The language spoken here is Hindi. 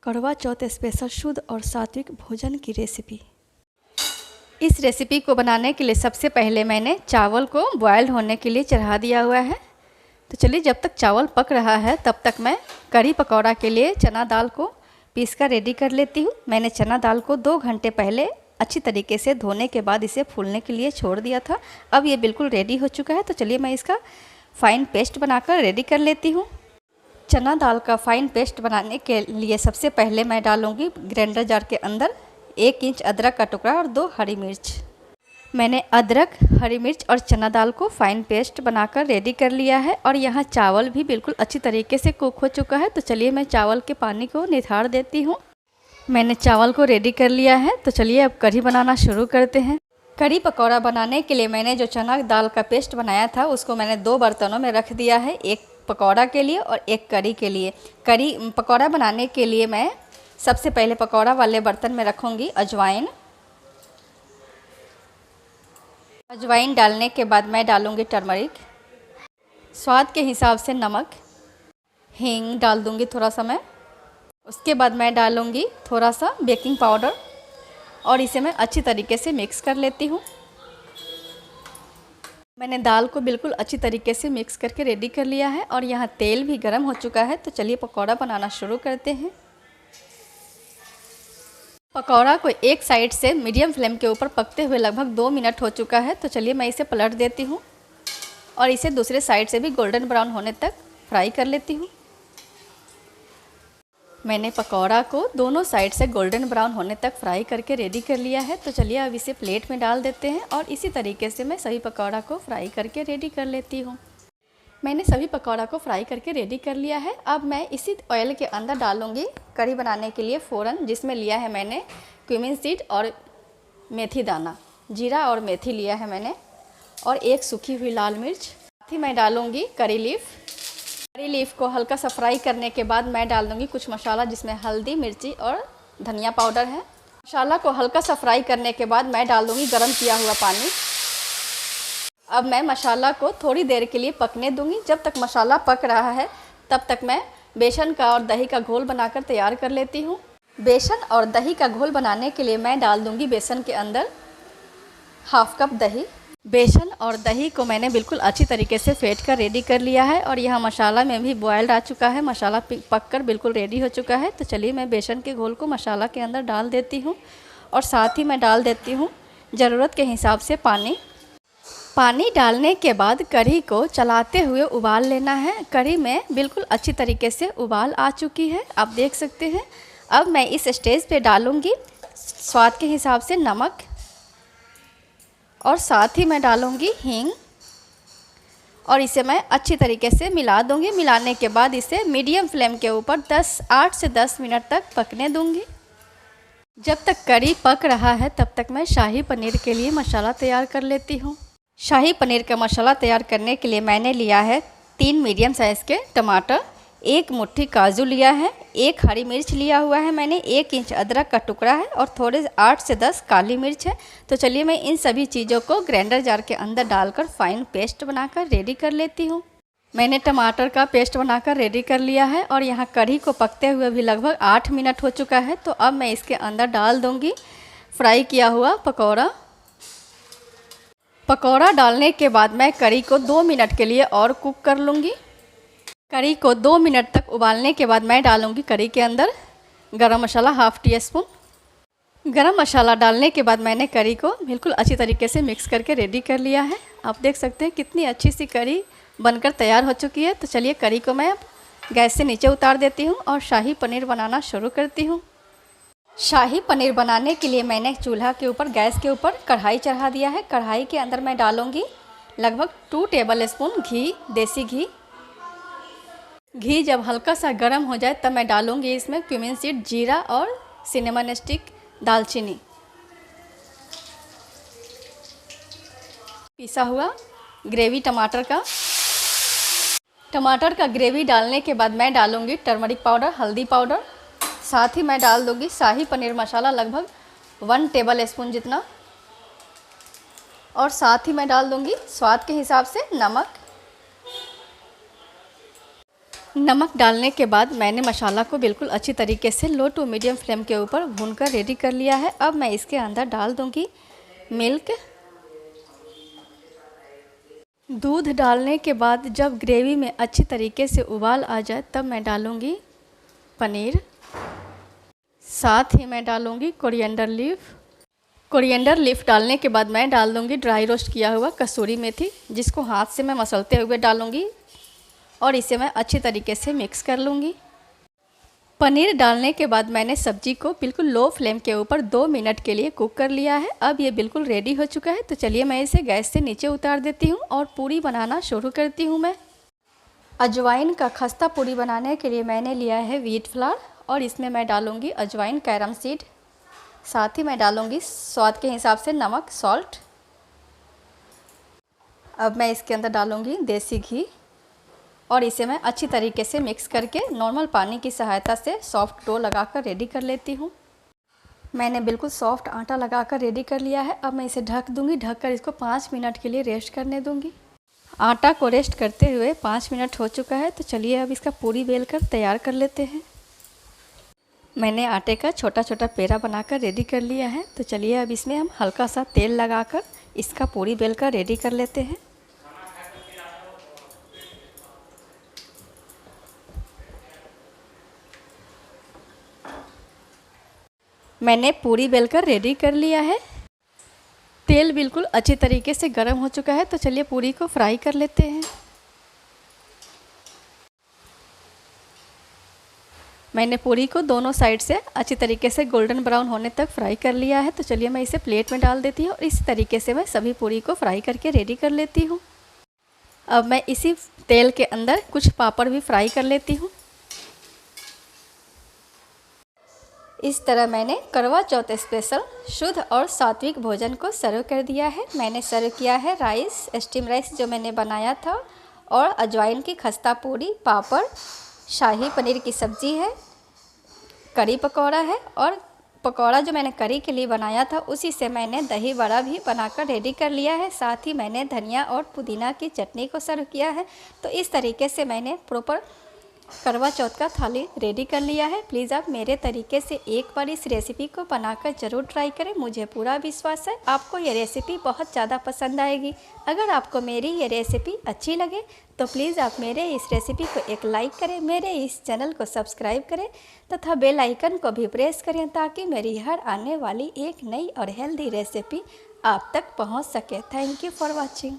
करवा चौथ स्पेशल शुद्ध और सात्विक भोजन की रेसिपी। इस रेसिपी को बनाने के लिए सबसे पहले मैंने चावल को बॉयल होने के लिए चढ़ा दिया हुआ है। तो चलिए, जब तक चावल पक रहा है तब तक मैं कढ़ी पकौड़ा के लिए चना दाल को पीस कर रेडी कर लेती हूँ। मैंने चना दाल को 2 घंटे पहले अच्छी तरीके से धोने के बाद इसे फूलने के लिए छोड़ दिया था। अब ये बिल्कुल रेडी हो चुका है। तो चलिए मैं इसका फ़ाइन पेस्ट बनाकर रेडी कर लेती हूँ। चना दाल का फ़ाइन पेस्ट बनाने के लिए सबसे पहले मैं डालूँगी ग्राइंडर जार के अंदर 1 इंच अदरक का टुकड़ा और 2 हरी मिर्च। मैंने अदरक, हरी मिर्च और चना दाल को फ़ाइन पेस्ट बनाकर रेडी कर लिया है और यहाँ चावल भी बिल्कुल अच्छी तरीके से कुक हो चुका है। तो चलिए मैं चावल के पानी को निथार देती हूँ। मैंने चावल को रेडी कर लिया है। तो चलिए अब कढ़ी बनाना शुरू करते हैं। कढ़ी पकौड़ा बनाने के लिए मैंने जो चना दाल का पेस्ट बनाया था उसको मैंने 2 बर्तनों में रख दिया है, एक पकौड़ा के लिए और एक कढ़ी के लिए। कढ़ी पकौड़ा बनाने के लिए मैं सबसे पहले पकौड़ा वाले बर्तन में रखूँगी अजवाइन। अजवाइन डालने के बाद मैं डालूँगी टर्मरिक, स्वाद के हिसाब से नमक, हींग डाल दूँगी थोड़ा सा मैं। उसके बाद मैं डालूँगी थोड़ा सा बेकिंग पाउडर और इसे मैं अच्छी तरीके से मिक्स कर लेती हूँ। मैंने दाल को बिल्कुल अच्छी तरीके से मिक्स करके रेडी कर लिया है और यहाँ तेल भी गर्म हो चुका है। तो चलिए पकौड़ा बनाना शुरू करते हैं। पकौड़ा को एक साइड से मीडियम फ्लेम के ऊपर पकते हुए लगभग 2 मिनट हो चुका है। तो चलिए मैं इसे पलट देती हूँ और इसे दूसरे साइड से भी गोल्डन ब्राउन होने तक फ्राई कर लेती हूँ। मैंने पकौड़ा को दोनों साइड से गोल्डन ब्राउन होने तक फ्राई करके रेडी कर लिया है। तो चलिए अब इसे प्लेट में डाल देते हैं और इसी तरीके से मैं सभी पकौड़ा को फ्राई करके रेडी कर लेती हूँ। मैंने सभी पकौड़ा को फ्राई करके रेडी कर लिया है। अब मैं इसी ऑयल के अंदर डालूँगी कढ़ी बनाने के लिए फ़ोरन, जिसमें लिया है मैंने क्यूमिन सीड और मेथी दाना, जीरा और मेथी लिया है मैंने, और 1 सूखी हुई लाल मिर्च। साथ ही मैं डालूँगी करी लीफ। करी लीफ को हल्का सा फ्राई करने के बाद मैं डाल दूँगी कुछ मसाला, जिसमें हल्दी, मिर्ची और धनिया पाउडर है। मसाला को हल्का सा फ्राई करने के बाद मैं डाल दूँगी गर्म किया हुआ पानी। अब मैं मसाला को थोड़ी देर के लिए पकने दूँगी। जब तक मसाला पक रहा है तब तक मैं बेसन का और दही का घोल बनाकर तैयार कर लेती हूँ। बेसन और दही का घोल बनाने के लिए मैं डाल दूँगी बेसन के अंदर 1/2 कप दही। बेसन और दही को मैंने बिल्कुल अच्छी तरीके से फेंट कर रेडी कर लिया है और यहाँ मसाला में भी बॉयल आ चुका है। मसाला पककर बिल्कुल रेडी हो चुका है। तो चलिए मैं बेसन के घोल को मसाला के अंदर डाल देती हूँ और साथ ही मैं डाल देती हूँ ज़रूरत के हिसाब से पानी। पानी डालने के बाद कढ़ी को चलाते हुए उबाल लेना है। कढ़ी में बिल्कुल अच्छी तरीके से उबाल आ चुकी है, आप देख सकते हैं। अब मैं इस स्टेज पे डालूँगी स्वाद के हिसाब से नमक और साथ ही मैं डालूँगी हींग और इसे मैं अच्छी तरीके से मिला दूँगी। मिलाने के बाद इसे मीडियम फ्लेम के ऊपर 8 से 10 मिनट तक पकने दूँगी। जब तक कढ़ी पक रहा है तब तक मैं शाही पनीर के लिए मसाला तैयार कर लेती हूँ। शाही पनीर का मसाला तैयार करने के लिए मैंने लिया है 3 मीडियम साइज़ के टमाटर, 1 मुट्ठी काजू लिया है, 1 हरी मिर्च लिया हुआ है मैंने, 1 इंच अदरक का टुकड़ा है और थोड़े 8 से 10 काली मिर्च है। तो चलिए मैं इन सभी चीज़ों को ग्राइंडर जार के अंदर डालकर फ़ाइन पेस्ट बनाकर रेडी कर लेती हूँ। मैंने टमाटर का पेस्ट बनाकर रेडी कर लिया है और यहाँ कढ़ी को पकते हुए भी लगभग 8 मिनट हो चुका है। तो अब मैं इसके अंदर डाल दूँगी फ्राई किया हुआ पकौड़ा। पकौड़ा डालने के बाद मैं कढ़ी को 2 मिनट के लिए और कुक कर लूँगी। कढ़ी को 2 मिनट तक उबालने के बाद मैं डालूँगी कढ़ी के अंदर गरम मसाला 1/2 टीस्पून। गरम मसाला डालने के बाद मैंने कढ़ी को बिल्कुल अच्छी तरीके से मिक्स करके रेडी कर लिया है। आप देख सकते हैं कितनी अच्छी सी कढ़ी बनकर तैयार हो चुकी है। तो चलिए कढ़ी को मैं अब गैस से नीचे उतार देती हूँ और शाही पनीर बनाना शुरू करती हूँ। शाही पनीर बनाने के लिए मैंने चूल्हा के ऊपर गैस के ऊपर कढ़ाई चढ़ा दिया है। कढ़ाई के अंदर मैं डालूँगी लगभग 2 टेबल स्पून घी, देसी घी। घी जब हल्का सा गर्म हो जाए तब मैं डालूँगी इसमें क्यूमिन सीड, जीरा और सिनेमन स्टिक, दालचीनी, पिसा हुआ ग्रेवी टमाटर का ग्रेवी डालने के बाद मैं डालूँगी टर्मरिक पाउडर, हल्दी पाउडर। साथ ही मैं डाल दूँगी शाही पनीर मसाला लगभग 1 टेबल स्पून जितना और साथ ही मैं डाल दूँगी स्वाद के हिसाब से नमक। नमक डालने के बाद मैंने मसाला को बिल्कुल अच्छी तरीके से लो टू मीडियम फ्लेम के ऊपर भूनकर रेडी कर लिया है। अब मैं इसके अंदर डाल दूंगी मिल्क। दूध डालने के बाद जब ग्रेवी में अच्छी तरीके से उबाल आ जाए तब मैं डालूंगी पनीर। साथ ही मैं डालूंगी कोरिएंडर लीफ। कोरिएंडर लीफ डालने के बाद मैं डाल दूंगी ड्राई रोस्ट किया हुआ कसूरी मेथी, जिसको हाथ से मैं मसलते हुए डालूंगी और इसे मैं अच्छी तरीके से मिक्स कर लूँगी। पनीर डालने के बाद मैंने सब्जी को बिल्कुल लो फ्लेम के ऊपर 2 मिनट के लिए कुक कर लिया है। अब ये बिल्कुल रेडी हो चुका है, तो चलिए मैं इसे गैस से नीचे उतार देती हूँ और पूरी बनाना शुरू करती हूँ। मैं अजवाइन का खस्ता पूरी बनाने के लिए मैंने लिया है व्हीट फ्लावर और इसमें मैं डालूँगी अजवाइन कैरम सीड। साथ ही मैं डालूँगी स्वाद के हिसाब से नमक सॉल्ट। अब मैं इसके अंदर डालूँगी देसी घी और इसे मैं अच्छी तरीके से मिक्स करके नॉर्मल पानी की सहायता से सॉफ्ट डो लगाकर रेडी कर लेती हूँ। मैंने बिल्कुल सॉफ्ट आटा लगाकर रेडी कर लिया है। अब मैं इसे ढक दूँगी। ढककर इसको 5 मिनट के लिए रेस्ट करने दूँगी। आटा को रेस्ट करते हुए 5 मिनट हो चुका है, तो चलिए अब इसका पूरी बेल कर तैयार कर लेते हैं। मैंने आटे का छोटा छोटा पेड़ा बनाकर रेडी कर लिया है, तो चलिए अब इसमें हम हल्का सा तेल लगाकर इसका पूरी बेल कर रेडी कर लेते हैं। मैंने पूरी बेलकर रेडी कर लिया है। तेल बिल्कुल अच्छी तरीके से गर्म हो चुका है, तो चलिए पूरी को फ्राई कर लेते हैं। मैंने पूरी को दोनों साइड से अच्छी तरीके से गोल्डन ब्राउन होने तक फ्राई कर लिया है, तो चलिए मैं इसे प्लेट में डाल देती हूँ और इस तरीके से मैं सभी पूरी को फ्राई करके रेडी कर लेती हूँ। अब मैं इसी तेल के अंदर कुछ पापड़ भी फ्राई कर लेती हूँ। इस तरह मैंने करवा चौथ स्पेशल शुद्ध और सात्विक भोजन को सर्व कर दिया है। मैंने सर्व किया है राइस, स्टीम राइस जो मैंने बनाया था, और अजवाइन की खस्ता पूरी, पापड़, शाही पनीर की सब्ज़ी है, करी पकौड़ा है, और पकौड़ा जो मैंने करी के लिए बनाया था उसी से मैंने दही बड़ा भी बनाकर रेडी कर लिया है। साथ ही मैंने धनिया और पुदीना की चटनी को सर्व किया है। तो इस तरीके से मैंने प्रॉपर करवा चौथ का थाली रेडी कर लिया है। प्लीज़ आप मेरे तरीके से एक बार इस रेसिपी को बनाकर ज़रूर ट्राई करें। मुझे पूरा विश्वास है आपको ये रेसिपी बहुत ज़्यादा पसंद आएगी। अगर आपको मेरी ये रेसिपी अच्छी लगे तो प्लीज़ आप मेरे इस रेसिपी को एक लाइक करें, मेरे इस चैनल को सब्सक्राइब करें तथा बेल आइकन को भी प्रेस करें, ताकि मेरी हर आने वाली एक नई और हेल्दी रेसिपी आप तक पहुँच सके। Thank you for watching.